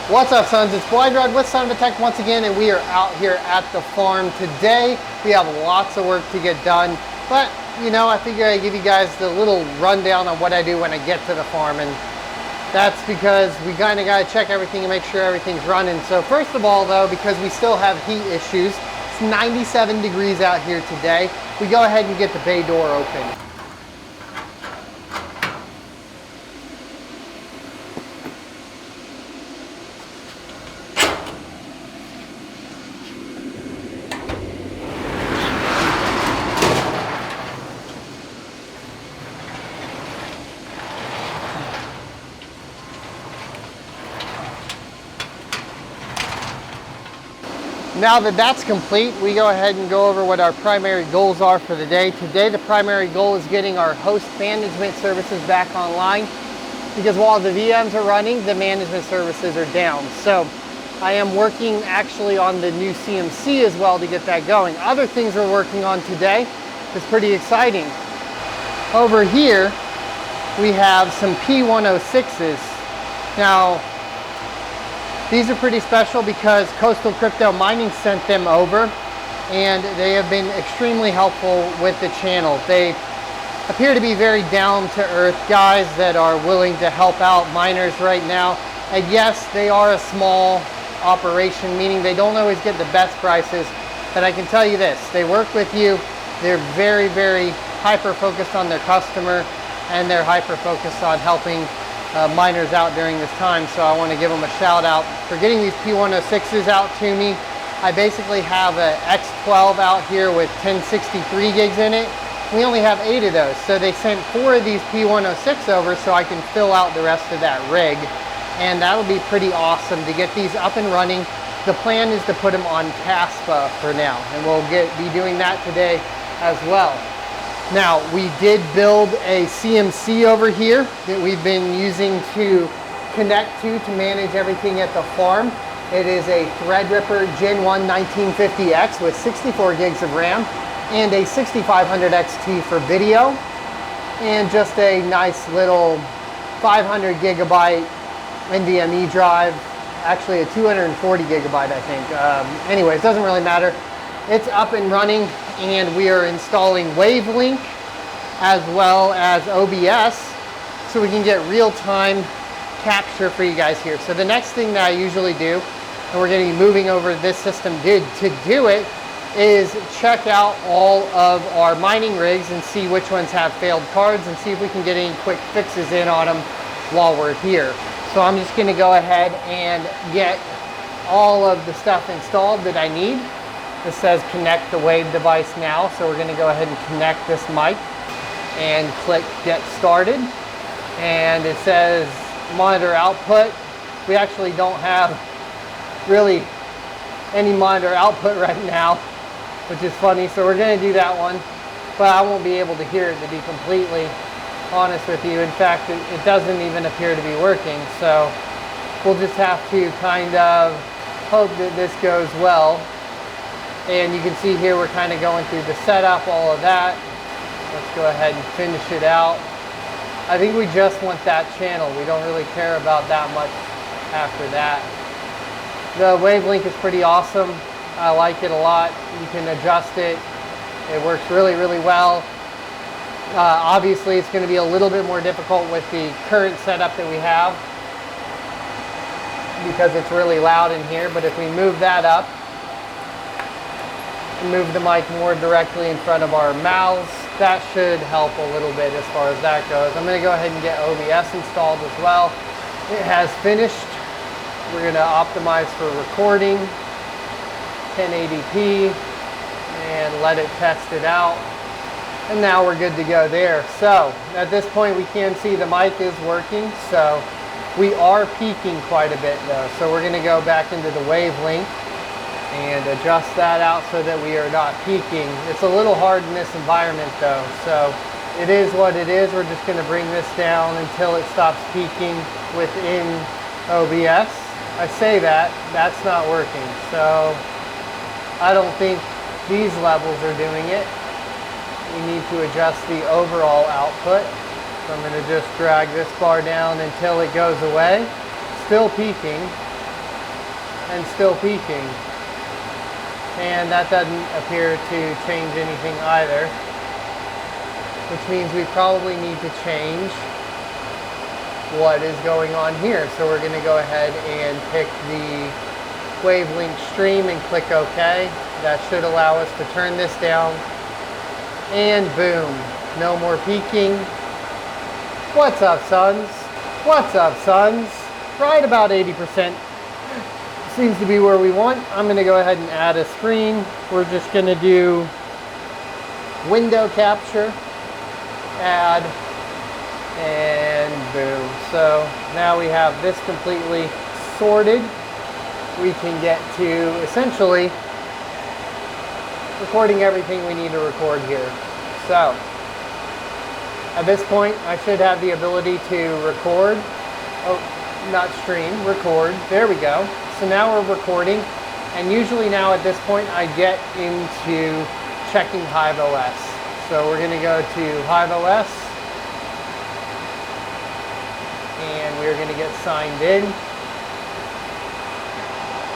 What's up, sons? It's Blind Rod with Son of a Tech once again, and we are out here at the farm today. We have lots of work to get done, but you know, I figure I'd give you guys the little rundown on what I do when I get to the farm, and that's because we kind of got to check everything and make sure everything's running. So first of all, though, because we still have heat issues, it's 97 degrees out here today, we go ahead and get the bay door open. Now that that's complete, we go ahead and go over what our primary goals are for the day. Today, the primary goal is getting our host management services back online, because while the VMs are running, the management services are down. So I am working actually on the new CMC as well to get that going. Other things we're working on today is pretty exciting. Over here, we have some P106s. Now, these are pretty special because Coastal Crypto Mining sent them over, and they have been extremely helpful with the channel. They appear to be very down-to-earth guys that are willing to help out miners right now. And yes, they are a small operation, meaning they don't always get the best prices, but I can tell you this, they work with you. They're very, very hyper-focused on their customer, and they're hyper-focused on helping miners out during this time. So I want to give them a shout out for getting these P106s out to me. I basically have an X12 out here with 1063 gigs in it. We only have 8 of those, so they sent 4 of these P106 over so I can fill out the rest of that rig, and that'll be pretty awesome to get these up and running. The plan is to put them on Caspa for now, and we'll be doing that today as well. Now, we did build a CMC over here that we've been using to connect to manage everything at the farm. It is a Threadripper Gen 1 1950X with 64 gigs of RAM and a 6500 XT for video, and just a nice little 500 gigabyte NVMe drive, actually a 240 gigabyte, I think. Anyways, doesn't really matter. It's up and running, and we are installing Wavelink as well as OBS so we can get real-time capture for you guys here. So the next thing that I usually do, and we're going to be moving over this system to do it, is check out all of our mining rigs and see which ones have failed cards and see if we can get any quick fixes in on them while we're here. So I'm just going to go ahead and get all of the stuff installed that I need. It says connect the Wave device now, so we're going to go ahead and connect this mic and click get started. And it says monitor output. We actually don't have really any monitor output right now, which is funny, so we're going to do that one, but I won't be able to hear it, to be completely honest with you. In fact, it doesn't even appear to be working, so we'll just have to kind of hope that this goes well. And you can see here we're kind of going through the setup, all of that. Let's go ahead and finish it out. I think we just want that channel. We don't really care about that much after that. The Wavelink is pretty awesome. I like it a lot. You can adjust it. It works really, really well. Obviously, it's going to be a little bit more difficult with the current setup that we have because it's really loud in here. But if we move that up, move the mic more directly in front of our mouths, that should help a little bit as far as that goes. I'm going to go ahead and get OBS installed as well. It has finished. We're going to optimize for recording 1080p and let it test it out, and now we're good to go there. So at this point we can see the mic is working, so we are peaking quite a bit though, so we're going to go back into the Wavelink and adjust that out so that we are not peaking. It's a little hard in this environment though, so it is what it is. We're just going to bring this down until it stops peaking within OBS. I say that's not working, so I don't think these levels are doing it. We need to adjust the overall output. So I'm going to just drag this bar down until it goes away. Still peaking. and still peaking. And that doesn't appear to change anything either, which means we probably need to change what is going on here. So we're going to go ahead and pick the wavelength stream and click OK. That should allow us to turn this down, and boom, no more peaking. What's up, sons? What's up, sons? Right about 80%. Seems to be where we want. I'm going to go ahead and add a screen. We're just going to do window capture, add, and boom. So now we have this completely sorted. We can get to essentially recording everything we need to record here. So at this point, I should have the ability to record. Oh, not stream, record. There we go. So now we're recording, and usually now at this point I get into checking Hive OS. So we're going to go to Hive OS, and we're going to get signed in.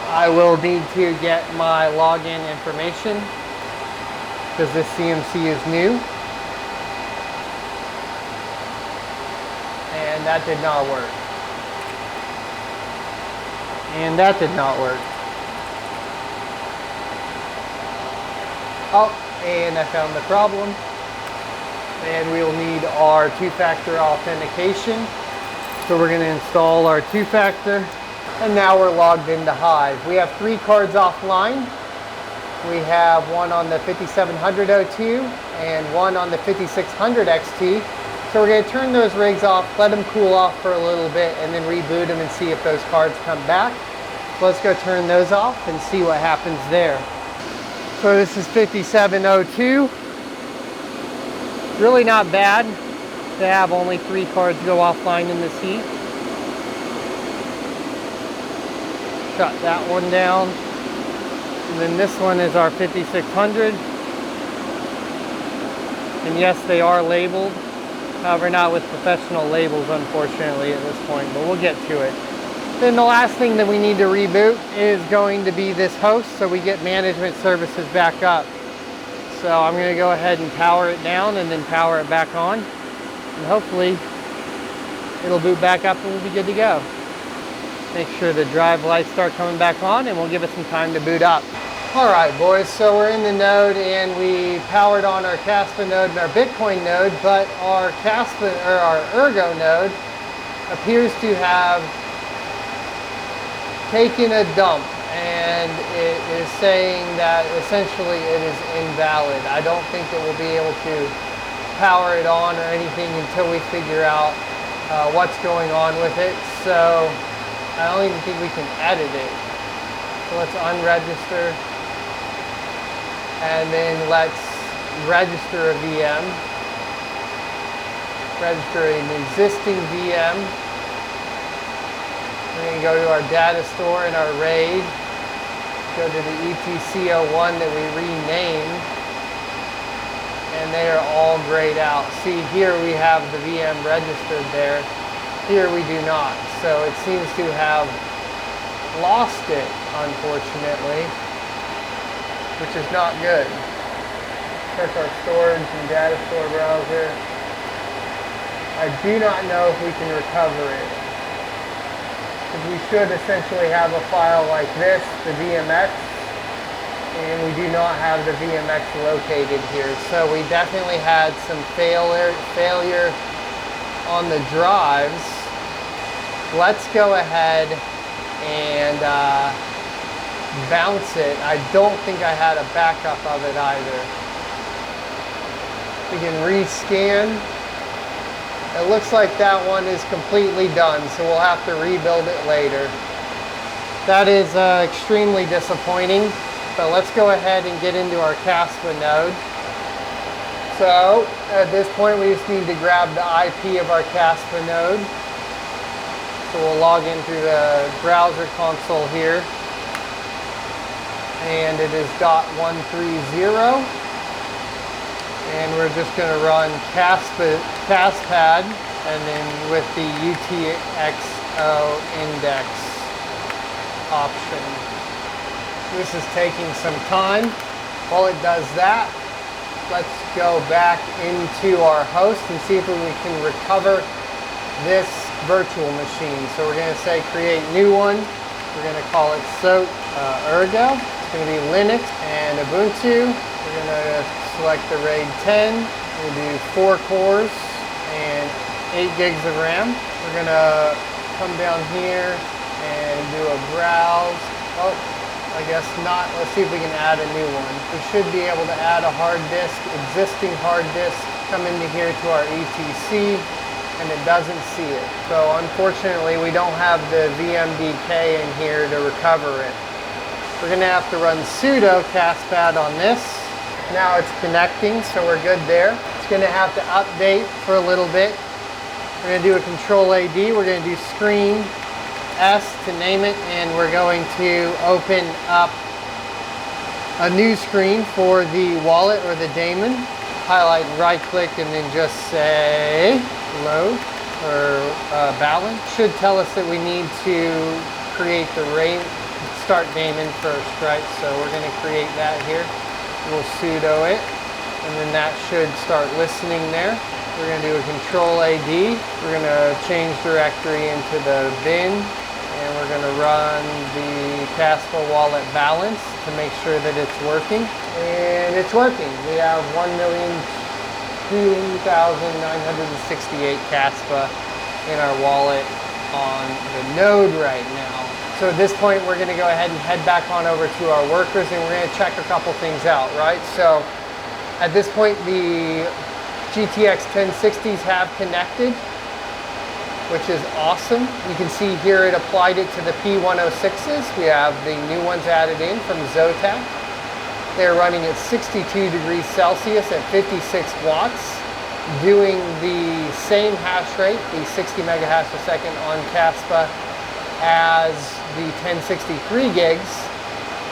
I will need to get my login information because this CMC is new, and that did not work. And that did not work. Oh, and I found the problem. And we'll need our two-factor authentication. So we're going to install our two-factor. And now we're logged into Hive. We have 3 cards offline. We have one on the 5700 O2 and one on the 5600 XT. So we're going to turn those rigs off, let them cool off for a little bit, and then reboot them and see if those cards come back. So let's go turn those off and see what happens there. So this is 5702. Really not bad to have only 3 cards go offline in this heat. Shut that one down. And then this one is our 5600. And yes, they are labeled. However, not with professional labels, unfortunately, at this point, but we'll get to it. Then the last thing that we need to reboot is going to be this host, so we get management services back up. So I'm going to go ahead and power it down and then power it back on. And hopefully it'll boot back up and we'll be good to go. Make sure the drive lights start coming back on, and we'll give it some time to boot up. Alright boys, so we're in the node and we powered on our Caspa node and our Bitcoin node, but our Ergo node appears to have taken a dump, and it is saying that essentially it is invalid. I don't think that we'll be able to power it on or anything until we figure out what's going on with it. So I don't even think we can edit it. So let's unregister. And then let's register a VM. Register an existing VM. We're going to go to our data store in our RAID. Go to the ETC01 that we renamed. And they are all grayed out. See, here we have the VM registered there. Here we do not. So it seems to have lost it, unfortunately, which is not good. Check our storage and data store browser. I do not know if we can recover it. Because we should essentially have a file like this, the VMX, and we do not have the VMX located here. So we definitely had some failure on the drives. Let's go ahead and bounce it. I don't think I had a backup of it either. We can rescan. It looks like that one is completely done, so we'll have to rebuild it later. That is extremely disappointing, but let's go ahead and get into our Caspa node. So at this point we just need to grab the IP of our Caspa node. So we'll log in through the browser console here. And it is .130. And we're just going to run Caspad and then with the UTXO index. option. This is taking some time. While it does that, let's go back into our host and see if we can recover this virtual machine. So we're going to say create new one. We're going to call it Ergo. It's going to be Linux and Ubuntu. We're going to select the RAID 10. We'll do 4 cores and 8 gigs of RAM. We're going to come down here and do a browse. Oh, I guess not. Let's see if we can add a new one. We should be able to add a hard disk, existing hard disk, come into here to our etc, and it doesn't see it. So unfortunately, we don't have the VMDK in here to recover it. We're gonna have to run sudo castpad on this. Now it's connecting, so we're good there. It's gonna have to update for a little bit. We're gonna do a control AD. We're gonna do screen S to name it, and we're going to open up a new screen for the wallet or the daemon. Highlight and right click and then just say load or balance. Should tell us that we need to create the start daemon first, right? So we're going to create that here. We'll sudo it, and then that should start listening there. We're going to do a control AD. We're going to change directory into the bin. And we're going to run the Caspa wallet balance to make sure that it's working. And it's working. We have 1,002,968 Caspa in our wallet on the node right now. So at this point, we're going to go ahead and head back on over to our workers, and we're going to check a couple things out, right? So at this point, the GTX 1060s have connected, which is awesome. You can see here it applied it to the P106s. We have the new ones added in from Zotac. They're running at 62 degrees Celsius at 56 watts, doing the same hash rate, the 60 megahash a second on Caspa as the 1063 gigs,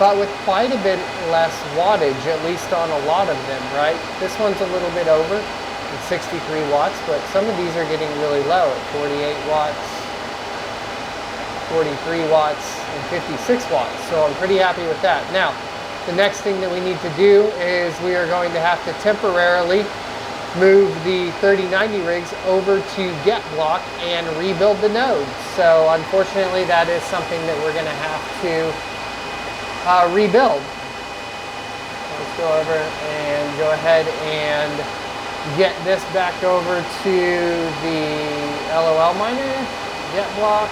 but with quite a bit less wattage, at least on a lot of them, right? This one's a little bit over. At 63 watts, but some of these are getting really low at 48 watts, 43 watts, and 56 watts. So I'm pretty happy with that. Now, the next thing that we need to do is we are going to have to temporarily move the 3090 rigs over to GetBlock and rebuild the nodes. So unfortunately, that is something that we're going to have to rebuild. Let's go over and go ahead and get this back over to the LOL miner, GetBlock.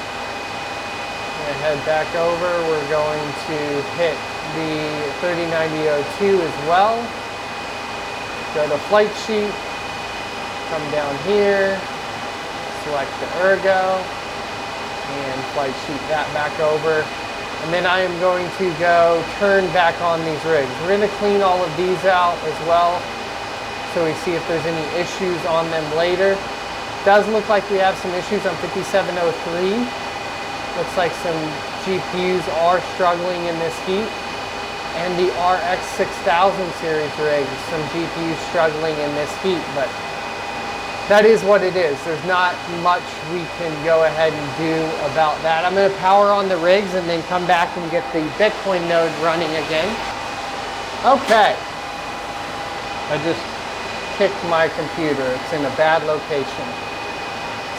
And head back over. We're going to hit the 3090.02 as well. Go to flight sheet, come down here, select the Ergo, and flight sheet that back over. And then I am going to go turn back on these rigs. We're going to clean all of these out as well, so we see if there's any issues on them later. Does look like we have some issues on 5703. Looks like some GPUs are struggling in this heat. And the RX 6000 series rigs, some GPUs struggling in this heat, but that is what it is. There's not much we can go ahead and do about that. I'm going to power on the rigs and then come back and get the Bitcoin node running again. Okay. I just kicked my computer. It's in a bad location.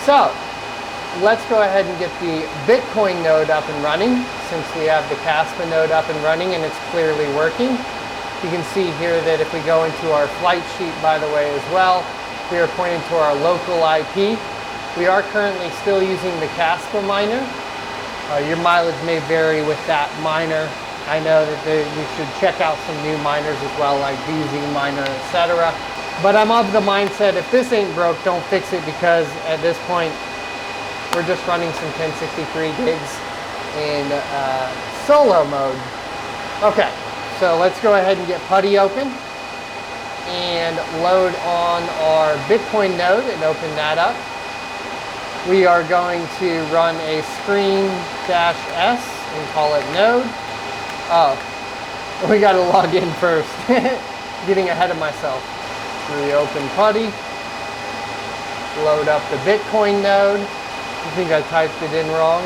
So let's go ahead and get the Bitcoin node up and running, since we have the Caspa node up and running and it's clearly working. You can see here that if we go into our flight sheet, by the way, as well, we are pointing to our local IP. We are currently still using the Caspa miner. Your mileage may vary with that miner. I know that we should check out some new miners as well, like BZ miner, etc. But I'm of the mindset, if this ain't broke, don't fix it, because at this point, we're just running some 1063 gigs in solo mode. Okay, so let's go ahead and get PuTTY open and load on our Bitcoin node and open that up. We are going to run a screen-s and call it node. Oh, we got to log in first. Getting ahead of myself. Reopen PuTTY. Load up the Bitcoin node. I think I typed it in wrong.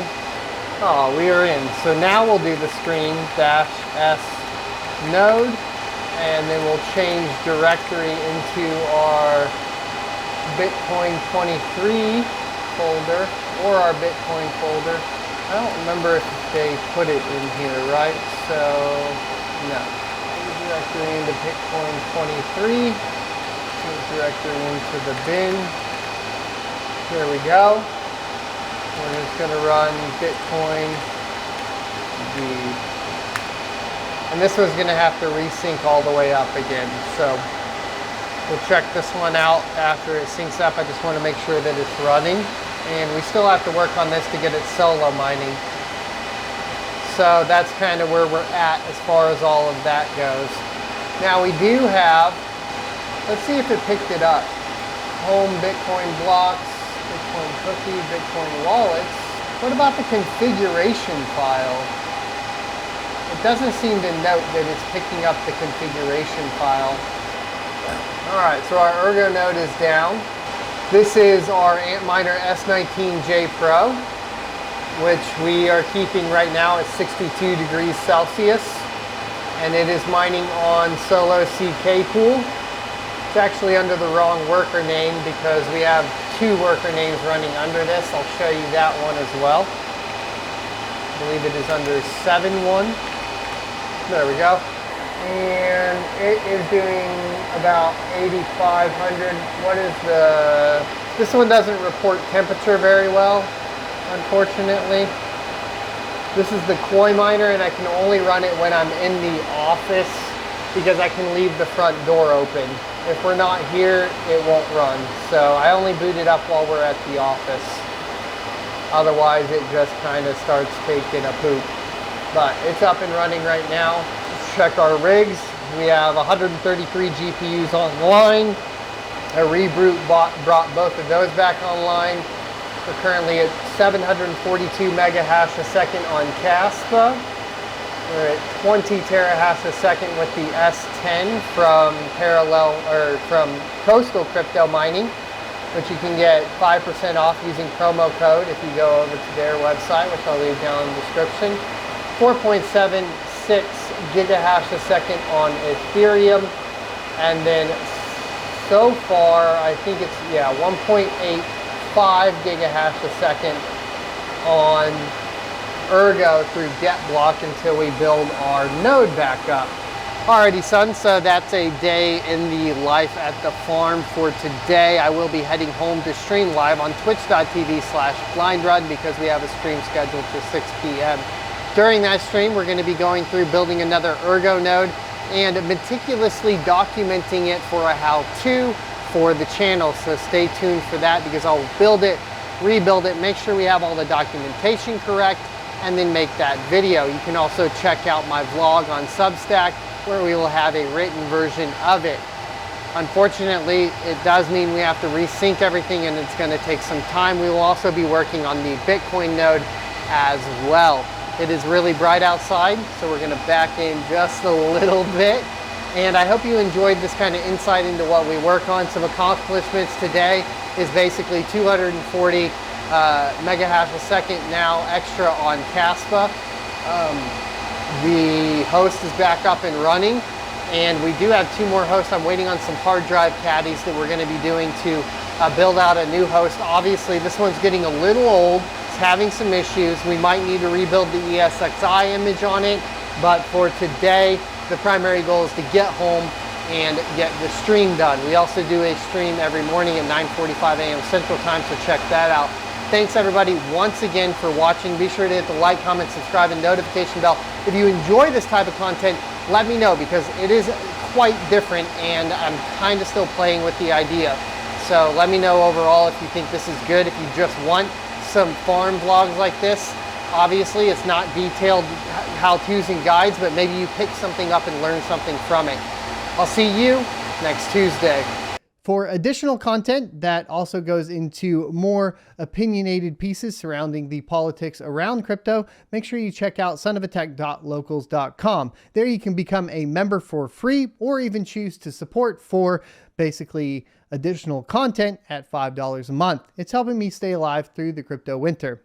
Oh, we are in. So now we'll do the screen -s node, and then we'll change directory into our Bitcoin 23 folder or our Bitcoin folder. I don't remember if they put it in here, right? So, no. Change directory into Bitcoin 23. Change directory into the bin. There we go. We're just going to run Bitcoin D. And this one's going to have to resync all the way up again. So we'll check this one out after it syncs up. I just want to make sure that it's running. And we still have to work on this to get it solo mining. So that's kind of where we're at as far as all of that goes. Now we do have, let's see if it picked it up. Home Bitcoin blocks. Bitcoin cookie, Bitcoin wallets. What about the configuration file? It doesn't seem to note that it's picking up the configuration file. All right, so our Ergo node is down. This is our Antminer S19J Pro, which we are keeping right now at 62 degrees Celsius. And it is mining on Solo CK Pool. It's actually under the wrong worker name because we have 2 worker names running under this. I'll show you that one as well. I believe it is under 7.1. There we go. And it is doing about 8,500. What is the... This one doesn't report temperature very well, unfortunately. This is the Koi miner, and I can only run it when I'm in the office because I can leave the front door open. If we're not here, it won't run. So I only boot it up while we're at the office. Otherwise, it just kind of starts taking a poop. But it's up and running right now. Let's check our rigs. We have 133 GPUs online. A reboot brought both of those back online. We're currently at 742 mega hash a second on Caspa. We're at 20 terahash a second with the S10 from Coastal Crypto Mining, which you can get 5% off using promo code if you go over to their website, which I'll leave down in the description. 4.76 gigahash a second on Ethereum, and then so far I think it's 1.85 gigahash a second on Ergo through GetBlock until we build our node back up. Alrighty, son, so that's a day in the life at the farm for today. I will be heading home to stream live on twitch.tv/blindrun because we have a stream scheduled for 6 p.m. During that stream, we're going to be going through building another Ergo node and meticulously documenting it for a how-to for the channel. So stay tuned for that because I'll build it, rebuild it, make sure we have all the documentation correct, and then make that video. You can also check out my vlog on Substack where we will have a written version of it. Unfortunately, it does mean we have to resync everything and it's going to take some time. We will also be working on the Bitcoin node as well. It is really bright outside, so we're going to back in just a little bit. And I hope you enjoyed this kind of insight into what we work on. Some accomplishments today is basically 240 mega hash a second now extra on Caspa. The host is back up and running, and we do have 2 more hosts. I'm waiting on some hard drive caddies that we're going to be doing to build out a new host. Obviously, this one's getting a little old. It's having some issues. We might need to rebuild the ESXi image on it, but for today, the primary goal is to get home and get the stream done. We also do a stream every morning at 9:45 a.m. Central Time, so check that out. Thanks everybody once again for watching. Be sure to hit the like, comment, subscribe, and notification bell. If you enjoy this type of content, let me know because it is quite different and I'm kind of still playing with the idea. So let me know overall if you think this is good, if you just want some farm vlogs like this. Obviously, it's not detailed how-tos and guides, but maybe you pick something up and learn something from it. I'll see you next Tuesday. For additional content that also goes into more opinionated pieces surrounding the politics around crypto, make sure you check out sonofatech.locals.com. There you can become a member for free or even choose to support for basically additional content at $5 a month. It's helping me stay alive through the crypto winter.